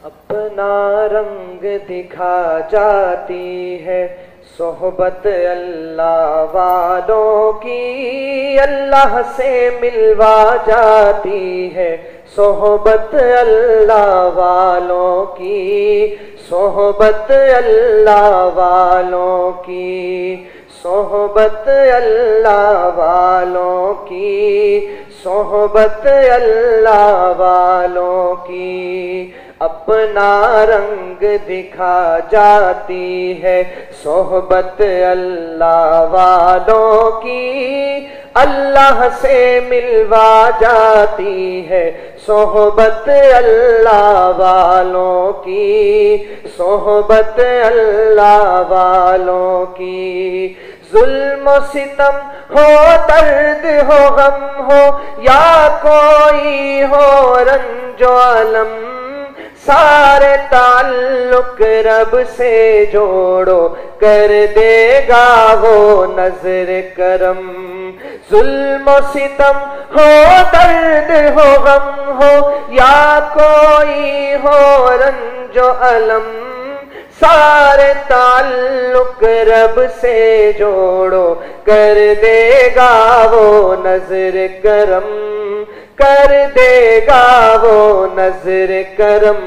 اپنا رنگ دکھا جاتی ہے صحبت اللہ والوں کی، اللہ سے ملوا جاتی ہے صحبت اللہ والوں کی، صحبت اللہ والوں کی، صحبت اللہ والوں کی، صحبت اللہ والوں کی، اپنا رنگ دکھا جاتی ہے صحبت اللہ والوں کی، اللہ سے ملوا جاتی ہے صحبت اللہ والوں کی، صحبت اللہ والوں کی، ظلم و ستم ہو، درد ہو، غم ہو، یا کوئی ہو رنج و علم، سارے تعلق رب سے جوڑو، کر دے گا وہ نظر کرم۔ ظلم و ستم ہو، درد ہو، غم ہو، یا کوئی ہو رنج و علم، سارے تعلق رب سے جوڑو، کر دے گا وہ نظر کرم، کر دے گا وہ نظر کرم۔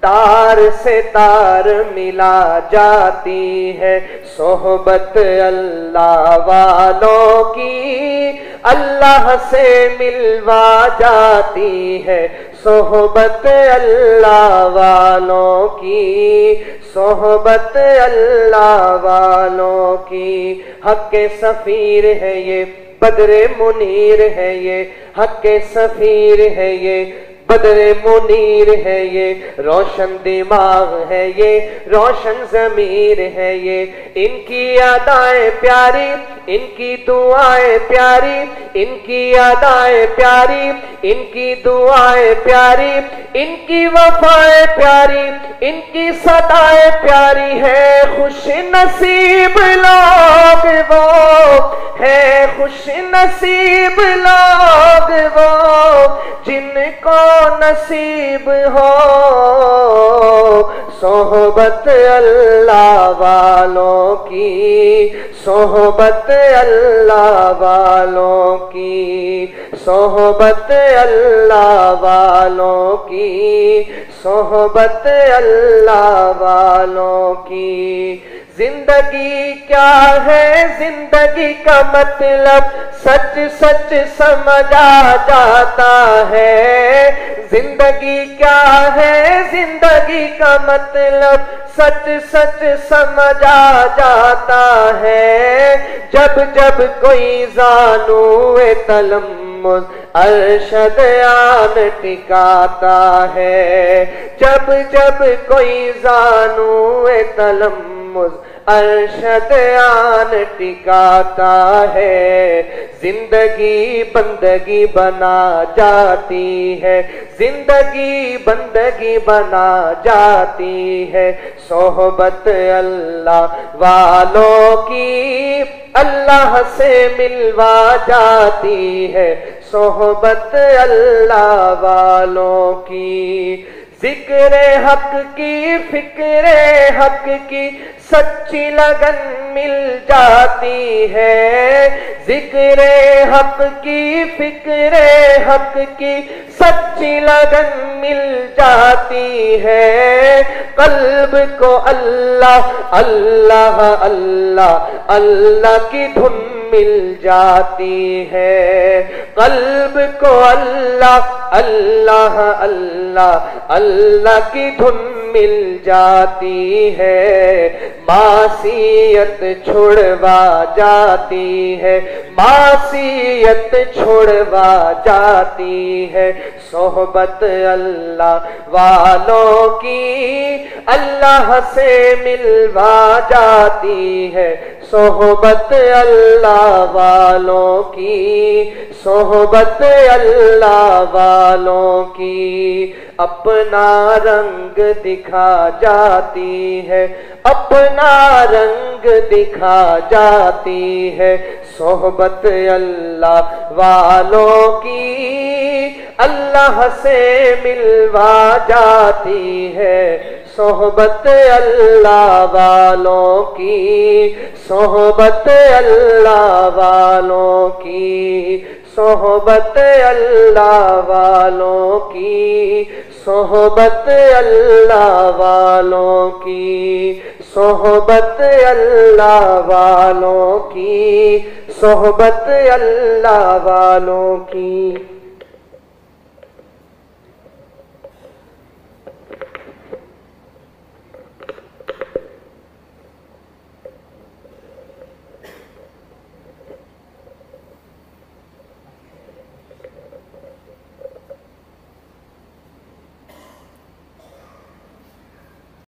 تار سے تار ملا جاتی ہے صحبت اللہ والوں کی، اللہ سے ملوا جاتی ہے صحبت اللہ والوں کی، صحبت اللہ والوں کی۔ حق سفیر ہے یہ، بدر منیر ہے یہ، حق سفیر ہے یہ، بدر منیر ہے یہ، روشن دماغ ہے یہ، روشن ضمیر ہے یہ، ان کی ادائیں پیاری، ان کی دعائیں پیاری، ان کی ادائیں پیاری، ان کی دعائیں پیاری، ان کی وفائیں پیاری، ان کی صدائیں پیاری ہے۔ خوش نصیب لوگ وہ ہے، خوش نصیب لوگ وہ جن کو نصیب ہو صحبت اللہ والوں کی، صحبت اللہ والوں کی، صحبت اللہ والوں کی، صحبت اللہ والوں کی۔ زندگی کیا ہے، زندگی کا مطلب سچ سچ سمجھا جاتا ہے۔ زندگی کیا ہے، زندگی کا مطلب سچ سچ سمجھا جاتا ہے۔ جب جب کوئی زانو تلمذ ارشد آن ٹکاتا ہے، جب جب کوئی زانو تلمذ ارشد آن ٹکاتا ہے، زندگی بندگی بنا جاتی ہے، زندگی بندگی بنا جاتی ہے صحبت اللہ والوں کی، اللہ سے ملوا جاتی ہے صحبت اللہ والوں کی۔ ذکر حق کی، فکر حق کی سچی لگن مل جاتی ہے، ذکر حق کی، فکر حق کی سچی لگن مل جاتی ہے۔ قلب کو اللہ اللہ اللہ اللہ کی دھن مل جاتی ہے، قلب کو اللہ اللہ اللہ اللہ کی دھن مل جاتی ہے۔ معصیت چھڑوا جاتی ہے، معصیت چھڑوا جاتی ہے صحبت اللہ والوں کی، اللہ سے ملوا جاتی ہے صحبت اللہ والوں کی، صحبت اللہ والوں کی۔ اپنا رنگ دکھا جاتی ہے، اپنا رنگ دکھا جاتی ہے صحبت اللہ والوں کی، اللہ سے ملوا جاتی ہے، صحبت اللہ والوں کی، صحبت اللہ والوں کی، صحبت اللہ والوں کی، صحبت اللہ والوں کی، صحبت اللہ والوں کی، صحبت اللہ والوں کی۔